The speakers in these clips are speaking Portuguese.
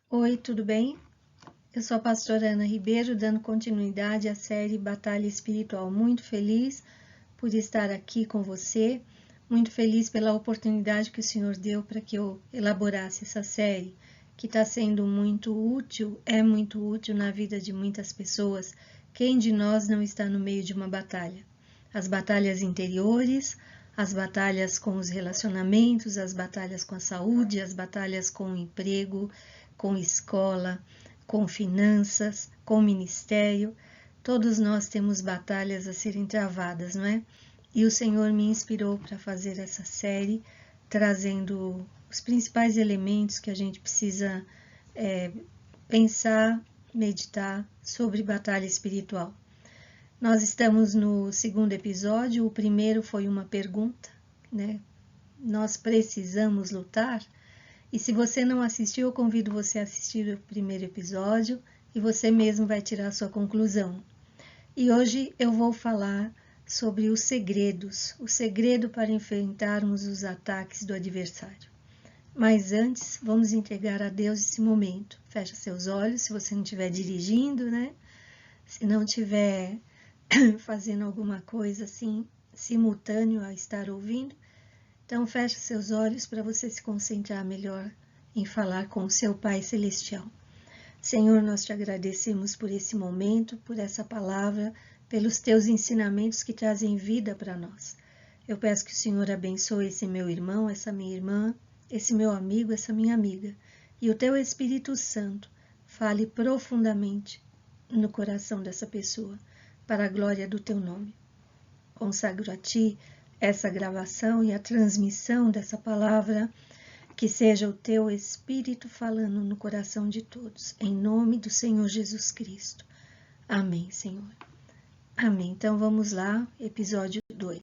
Oi, tudo bem? Eu sou a pastora Ana Ribeiro, dando continuidade à série Batalha Espiritual. Muito feliz por estar aqui com você, muito feliz pela oportunidade que o Senhor deu para que eu elaborasse essa série, que está sendo muito útil, é muito útil na vida de muitas pessoas. Quem de nós não está no meio de uma batalha? As batalhas interiores, as batalhas com os relacionamentos, as batalhas com a saúde, as batalhas com o emprego, com escola, com finanças, com ministério. Todos nós temos batalhas a serem travadas, não é? E o Senhor me inspirou para fazer essa série, trazendo os principais elementos que a gente precisa pensar, meditar sobre batalha espiritual. Nós estamos no segundo episódio, o primeiro foi uma pergunta, né? Nós precisamos lutar? E se você não assistiu, eu convido você a assistir o primeiro episódio e você mesmo vai tirar a sua conclusão. E hoje eu vou falar sobre os segredos, o segredo para enfrentarmos os ataques do adversário. Mas antes, vamos entregar a Deus esse momento. Fecha seus olhos, se você não estiver dirigindo, né? Se não estiver fazendo alguma coisa assim, simultâneo a estar ouvindo, então feche seus olhos para você se concentrar melhor em falar com o seu Pai Celestial. Senhor, nós te agradecemos por esse momento, por essa palavra, pelos teus ensinamentos que trazem vida para nós. Eu peço que o Senhor abençoe esse meu irmão, essa minha irmã, esse meu amigo, essa minha amiga, e o teu Espírito Santo fale profundamente no coração dessa pessoa, para a glória do teu nome. Consagro a ti essa gravação e a transmissão dessa palavra, que seja o teu Espírito falando no coração de todos, em nome do Senhor Jesus Cristo. Amém, Senhor. Amém. Então vamos lá, episódio 2.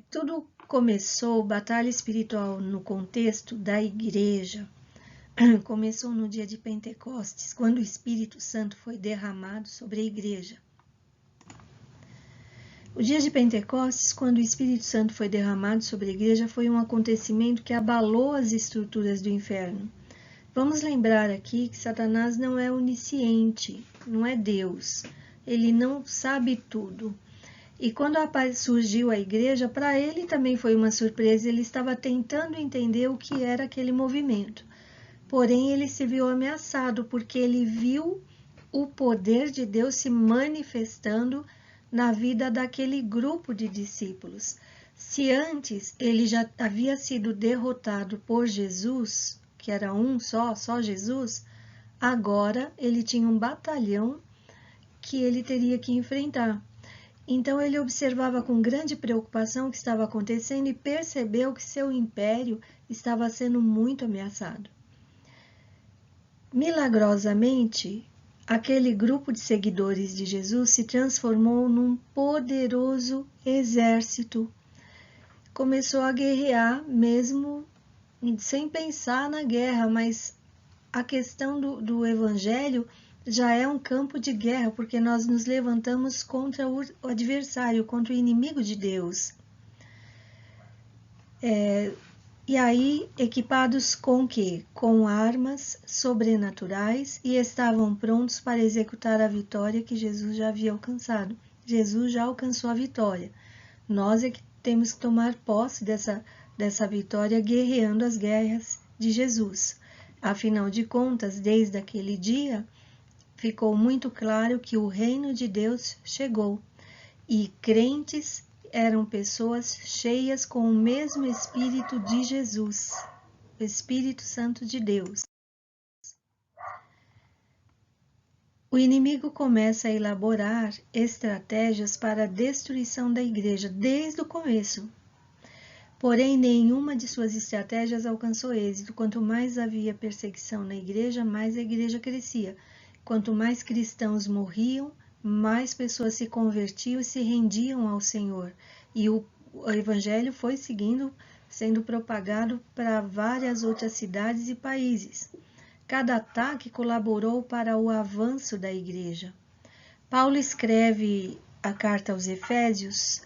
Tudo começou, batalha espiritual no contexto da igreja, começou no dia de Pentecostes, quando o Espírito Santo foi derramado sobre a igreja. O dia de Pentecostes, quando o Espírito Santo foi derramado sobre a igreja, foi um acontecimento que abalou as estruturas do inferno. Vamos lembrar aqui que Satanás não é onisciente, não é Deus. Ele não sabe tudo. E quando surgiu a igreja, para ele também foi uma surpresa. Ele estava tentando entender o que era aquele movimento. Porém, ele se viu ameaçado, porque ele viu o poder de Deus se manifestando na vida daquele grupo de discípulos. Se antes ele já havia sido derrotado por Jesus, que era um só Jesus, agora ele tinha um batalhão que ele teria que enfrentar. Então ele observava com grande preocupação o que estava acontecendo e percebeu que seu império estava sendo muito ameaçado. Milagrosamente, aquele grupo de seguidores de Jesus se transformou num poderoso exército. Começou a guerrear mesmo sem pensar na guerra, mas a questão do evangelho já é um campo de guerra, porque nós nos levantamos contra o adversário, contra o inimigo de Deus. E aí, equipados com quê? Com armas sobrenaturais, e estavam prontos para executar a vitória que Jesus já havia alcançado. Jesus já alcançou a vitória. Nós é que temos que tomar posse dessa vitória guerreando as guerras de Jesus. Afinal de contas, desde aquele dia, ficou muito claro que o reino de Deus chegou e crentes eram pessoas cheias com o mesmo Espírito de Jesus, o Espírito Santo de Deus. O inimigo começa a elaborar estratégias para a destruição da igreja desde o começo. Porém, nenhuma de suas estratégias alcançou êxito. Quanto mais havia perseguição na igreja, mais a igreja crescia. Quanto mais cristãos morriam, mais pessoas se convertiam e se rendiam ao Senhor. E o evangelho foi sendo propagado para várias outras cidades e países. Cada ataque colaborou para o avanço da igreja. Paulo escreve a carta aos Efésios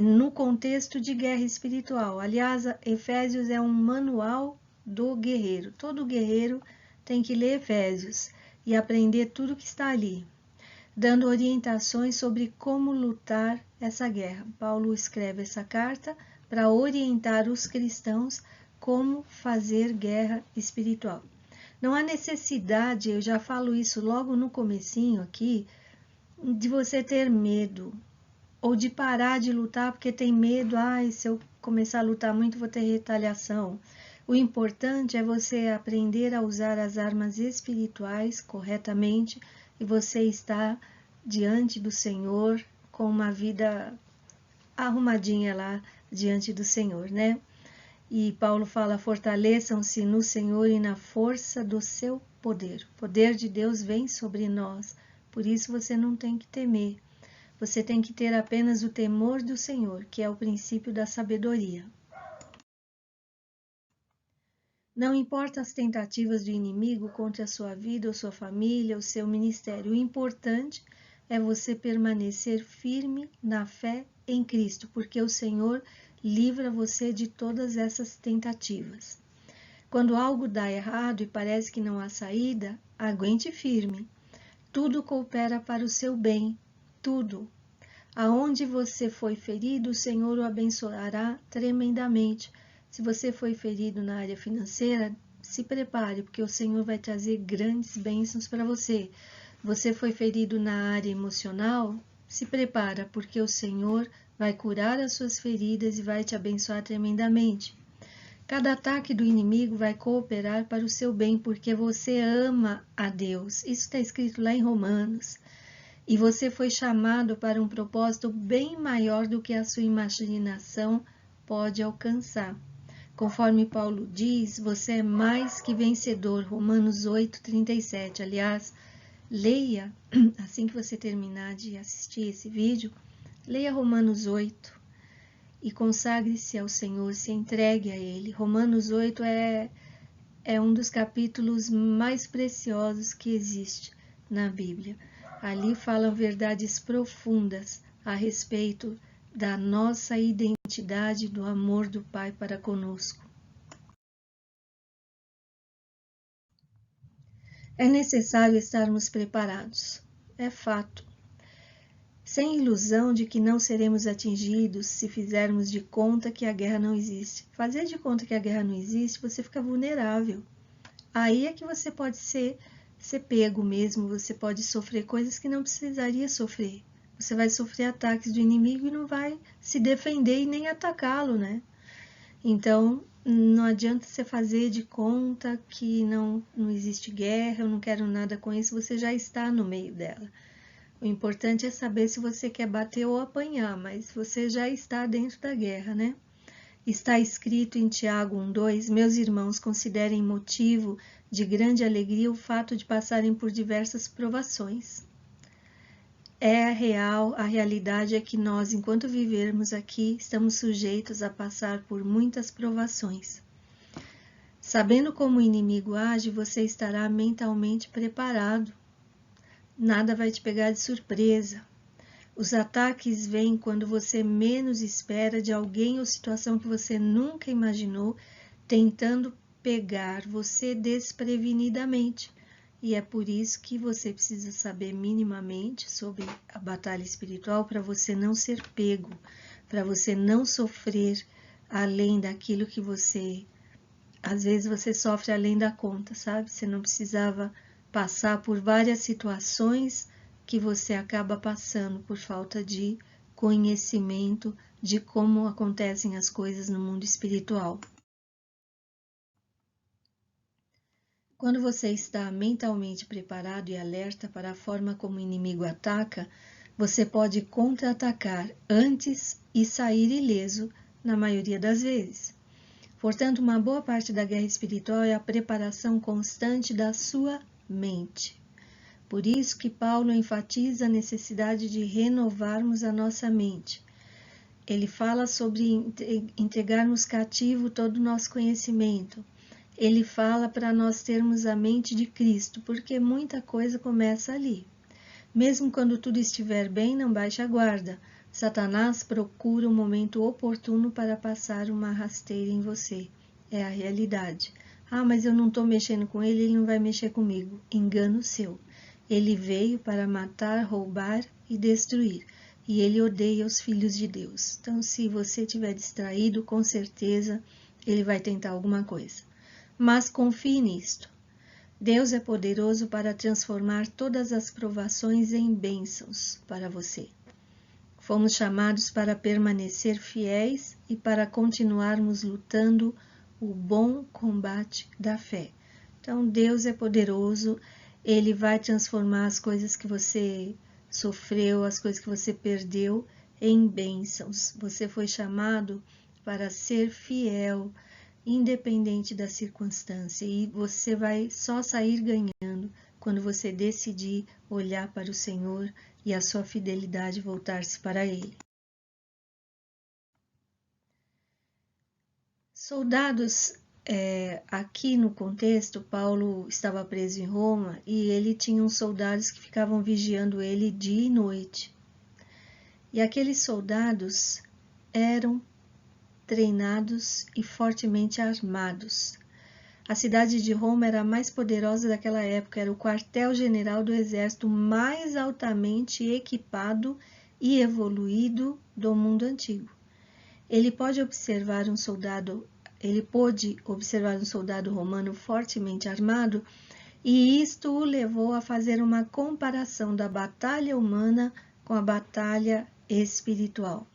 no contexto de guerra espiritual. Aliás, Efésios é um manual do guerreiro. Todo guerreiro tem que ler Efésios e aprender tudo que está ali, dando orientações sobre como lutar essa guerra. Paulo escreve essa carta para orientar os cristãos como fazer guerra espiritual. Não há necessidade, eu já falo isso logo no comecinho aqui, de você ter medo ou de parar de lutar porque tem medo, se eu começar a lutar muito vou ter retaliação. O importante é você aprender a usar as armas espirituais corretamente e você estar diante do Senhor com uma vida arrumadinha lá diante do Senhor, né? E Paulo fala, fortaleçam-se no Senhor e na força do seu poder. O poder de Deus vem sobre nós, por isso você não tem que temer. Você tem que ter apenas o temor do Senhor, que é o princípio da sabedoria. Não importa as tentativas do inimigo contra a sua vida, ou sua família, ou seu ministério. O importante é você permanecer firme na fé em Cristo, porque o Senhor livra você de todas essas tentativas. Quando algo dá errado e parece que não há saída, aguente firme. Tudo coopera para o seu bem, tudo. Aonde você foi ferido, o Senhor o abençoará tremendamente. Se você foi ferido na área financeira, se prepare, porque o Senhor vai trazer grandes bênçãos para você. Você foi ferido na área emocional, se prepara, porque o Senhor vai curar as suas feridas e vai te abençoar tremendamente. Cada ataque do inimigo vai cooperar para o seu bem, porque você ama a Deus. Isso está escrito lá em Romanos. E você foi chamado para um propósito bem maior do que a sua imaginação pode alcançar. Conforme Paulo diz, você é mais que vencedor. Romanos 8:37. Aliás, leia, assim que você terminar de assistir esse vídeo, leia Romanos 8 e consagre-se ao Senhor, se entregue a Ele. Romanos 8 é um dos capítulos mais preciosos que existe na Bíblia. Ali falam verdades profundas a respeito da nossa identidade, do amor do Pai para conosco. É necessário estarmos preparados, é fato. Sem ilusão de que não seremos atingidos se fizermos de conta que a guerra não existe. Fazer de conta que a guerra não existe, você fica vulnerável. Aí é que você pode ser pego mesmo, você pode sofrer coisas que não precisaria sofrer. Você vai sofrer ataques do inimigo e não vai se defender e nem atacá-lo, né? Então, não adianta você fazer de conta que não existe guerra, eu não quero nada com isso, você já está no meio dela. O importante é saber se você quer bater ou apanhar, mas você já está dentro da guerra, né? Está escrito em Tiago 1:2, meus irmãos, considerem motivo de grande alegria o fato de passarem por diversas provações. A realidade é que nós, enquanto vivermos aqui, estamos sujeitos a passar por muitas provações. Sabendo como o inimigo age, você estará mentalmente preparado. Nada vai te pegar de surpresa. Os ataques vêm quando você menos espera, de alguém ou situação que você nunca imaginou, tentando pegar você desprevenidamente. E é por isso que você precisa saber minimamente sobre a batalha espiritual para você não ser pego, para você não sofrer além daquilo que você... Às vezes você sofre além da conta, sabe? Você não precisava passar por várias situações que você acaba passando por falta de conhecimento de como acontecem as coisas no mundo espiritual. Quando você está mentalmente preparado e alerta para a forma como o inimigo ataca, você pode contra-atacar antes e sair ileso na maioria das vezes. Portanto, uma boa parte da guerra espiritual é a preparação constante da sua mente. Por isso que Paulo enfatiza a necessidade de renovarmos a nossa mente. Ele fala sobre entregarmos cativo todo o nosso conhecimento. Ele fala para nós termos a mente de Cristo, porque muita coisa começa ali. Mesmo quando tudo estiver bem, não baixe a guarda. Satanás procura o momento oportuno para passar uma rasteira em você. É a realidade. Ah, mas eu não estou mexendo com ele, ele não vai mexer comigo. Engano seu. Ele veio para matar, roubar e destruir. E ele odeia os filhos de Deus. Então, se você estiver distraído, com certeza ele vai tentar alguma coisa. Mas confie nisto. Deus é poderoso para transformar todas as provações em bênçãos para você. Fomos chamados para permanecer fiéis e para continuarmos lutando o bom combate da fé. Então, Deus é poderoso, Ele vai transformar as coisas que você sofreu, as coisas que você perdeu, em bênçãos. Você foi chamado para ser fiel, independente da circunstância, e você vai só sair ganhando quando você decidir olhar para o Senhor e a sua fidelidade voltar-se para Ele. Soldados, aqui no contexto, Paulo estava preso em Roma e ele tinha uns soldados que ficavam vigiando ele dia e noite. E aqueles soldados eram treinados e fortemente armados. A cidade de Roma era a mais poderosa daquela época, era o quartel-general do exército mais altamente equipado e evoluído do mundo antigo. Ele pôde observar um soldado romano fortemente armado, e isto o levou a fazer uma comparação da batalha humana com a batalha espiritual.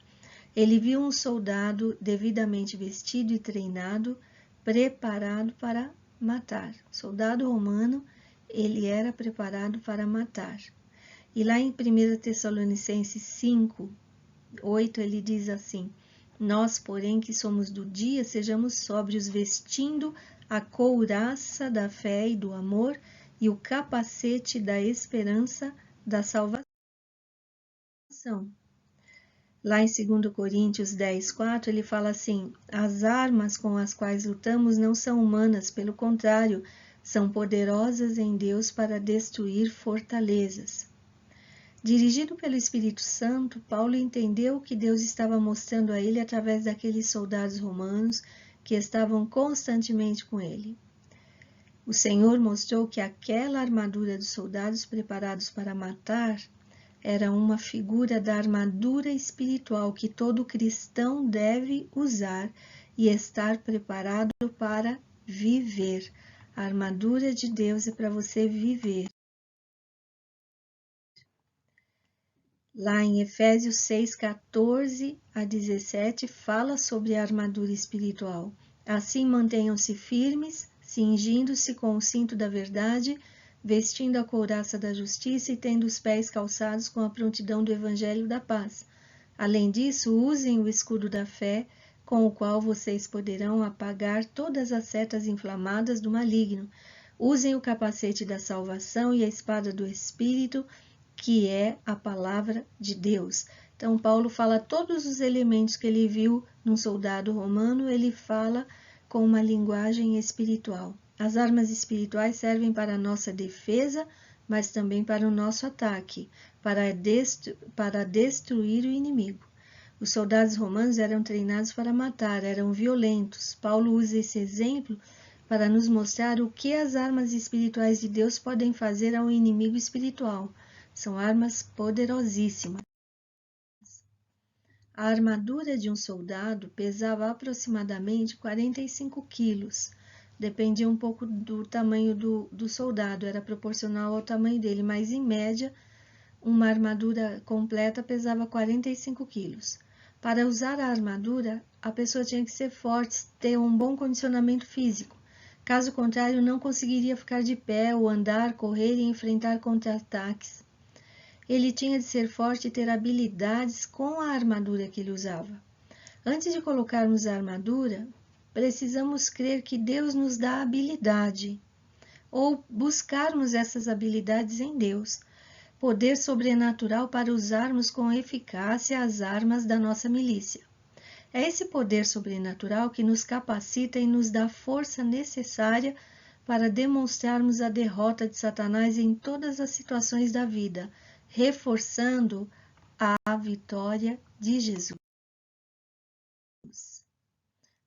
Ele viu um soldado devidamente vestido e treinado, preparado para matar. O soldado romano, ele era preparado para matar. E lá em 1 Tessalonicenses 5:8, ele diz assim: nós, porém, que somos do dia, sejamos sóbrios, vestindo a couraça da fé e do amor e o capacete da esperança da salvação. Lá em 2 Coríntios 10:4, ele fala assim: as armas com as quais lutamos não são humanas, pelo contrário, são poderosas em Deus para destruir fortalezas. Dirigido pelo Espírito Santo, Paulo entendeu o que Deus estava mostrando a ele através daqueles soldados romanos que estavam constantemente com ele. O Senhor mostrou que aquela armadura dos soldados preparados para matar era uma figura da armadura espiritual que todo cristão deve usar e estar preparado para viver. A armadura de Deus é para você viver. Lá em Efésios 6:14-17, fala sobre a armadura espiritual. Assim, mantenham-se firmes, cingindo-se com o cinto da verdade, vestindo a couraça da justiça e tendo os pés calçados com a prontidão do evangelho da paz. Além disso, usem o escudo da fé, com o qual vocês poderão apagar todas as setas inflamadas do maligno. Usem o capacete da salvação e a espada do Espírito, que é a palavra de Deus. Então, Paulo fala todos os elementos que ele viu num soldado romano, ele fala com uma linguagem espiritual. As armas espirituais servem para a nossa defesa, mas também para o nosso ataque, para destruir o inimigo. Os soldados romanos eram treinados para matar, eram violentos. Paulo usa esse exemplo para nos mostrar o que as armas espirituais de Deus podem fazer ao inimigo espiritual. São armas poderosíssimas. A armadura de um soldado pesava aproximadamente 45 quilos. Dependia um pouco do tamanho do soldado, era proporcional ao tamanho dele, mas em média, uma armadura completa pesava 45 quilos. Para usar a armadura, a pessoa tinha que ser forte, ter um bom condicionamento físico. Caso contrário, não conseguiria ficar de pé ou andar, correr e enfrentar contra-ataques. Ele tinha de ser forte e ter habilidades com a armadura que ele usava. Antes de colocarmos a armadura, precisamos crer que Deus nos dá habilidade, ou buscarmos essas habilidades em Deus, poder sobrenatural para usarmos com eficácia as armas da nossa milícia. É esse poder sobrenatural que nos capacita e nos dá a força necessária para demonstrarmos a derrota de Satanás em todas as situações da vida, reforçando à vitória de Jesus.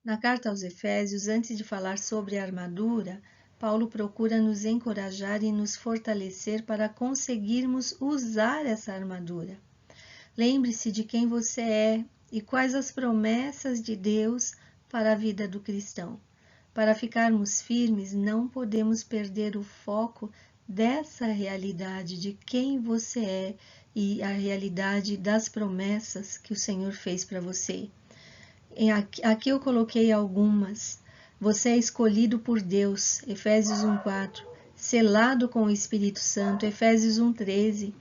Na carta aos Efésios, antes de falar sobre a armadura, Paulo procura nos encorajar e nos fortalecer para conseguirmos usar essa armadura. Lembre-se de quem você é e quais as promessas de Deus para a vida do cristão. Para ficarmos firmes, não podemos perder o foco dessa realidade de quem você é e a realidade das promessas que o Senhor fez para você. Aqui eu coloquei algumas. Você é escolhido por Deus, Efésios 1:4. Selado com o Espírito Santo, Efésios 1:13.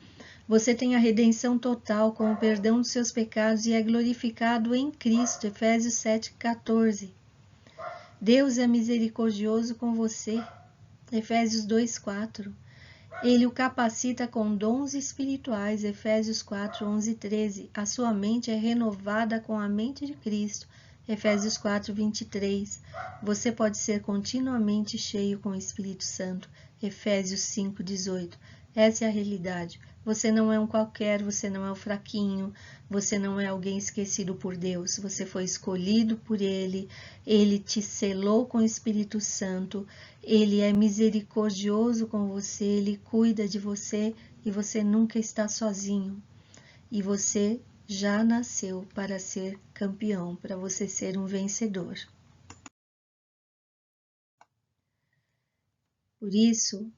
Você tem a redenção total com o perdão dos seus pecados e é glorificado em Cristo, Efésios 7:14. Deus é misericordioso com você, Efésios 2:4. Ele o capacita com dons espirituais, Efésios 4:11-13. A sua mente é renovada com a mente de Cristo, Efésios 4:23. Você pode ser continuamente cheio com o Espírito Santo, Efésios 5:18. Essa é a realidade. Você não é um qualquer, você não é o fraquinho, você não é alguém esquecido por Deus. Você foi escolhido por Ele, Ele te selou com o Espírito Santo, Ele é misericordioso com você, Ele cuida de você e você nunca está sozinho. E você já nasceu para ser campeão, para você ser um vencedor. Por isso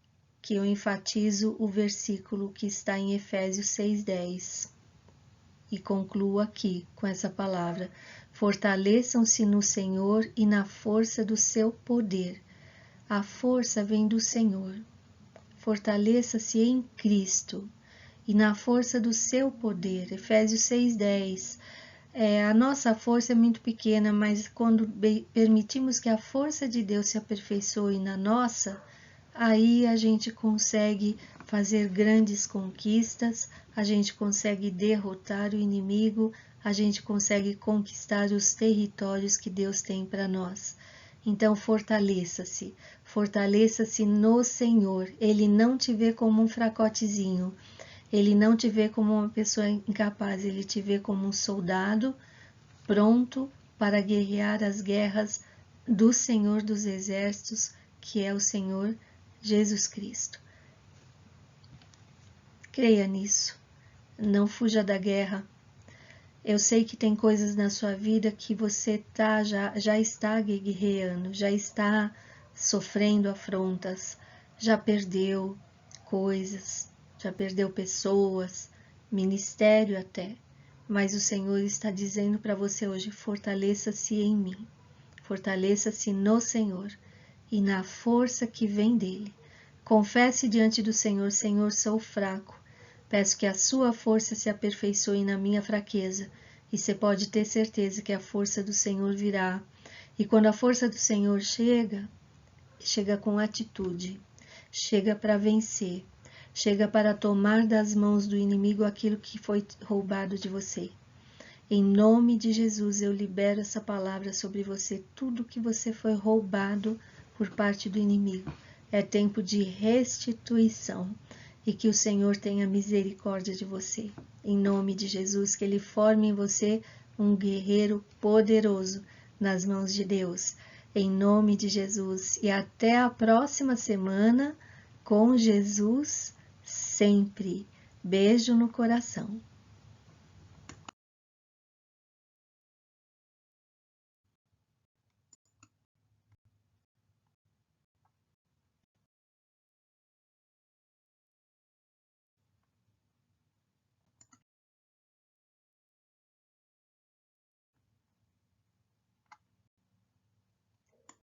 que eu enfatizo o versículo que está em Efésios 6:10 e concluo aqui com essa palavra: fortaleçam-se no Senhor e na força do seu poder. A força vem do Senhor. Fortaleça-se em Cristo e na força do seu poder. Efésios 6:10. A nossa força é muito pequena, mas quando permitimos que a força de Deus se aperfeiçoe na nossa, aí a gente consegue fazer grandes conquistas, a gente consegue derrotar o inimigo, a gente consegue conquistar os territórios que Deus tem para nós. Então fortaleça-se, fortaleça-se no Senhor. Ele não te vê como um fracotezinho, Ele não te vê como uma pessoa incapaz, Ele te vê como um soldado pronto para guerrear as guerras do Senhor dos Exércitos, que é o Senhor Jesus Cristo. Creia nisso, não fuja da guerra. Eu sei que tem coisas na sua vida que você já está guerreando, já está sofrendo afrontas, já perdeu coisas, já perdeu pessoas, ministério até. Mas o Senhor está dizendo para você hoje: fortaleça-se em mim, fortaleça-se no Senhor e na força que vem dele. Confesse diante do Senhor: Senhor, sou fraco. Peço que a sua força se aperfeiçoe na minha fraqueza. E você pode ter certeza que a força do Senhor virá. E quando a força do Senhor chega, chega com atitude, chega para vencer, chega para tomar das mãos do inimigo aquilo que foi roubado de você. Em nome de Jesus, eu libero essa palavra sobre você. Tudo que você foi roubado por parte do inimigo. É tempo de restituição. E que o Senhor tenha misericórdia de você. Em nome de Jesus, que Ele forme em você um guerreiro poderoso nas mãos de Deus. Em nome de Jesus. E até a próxima semana com Jesus sempre. Beijo no coração.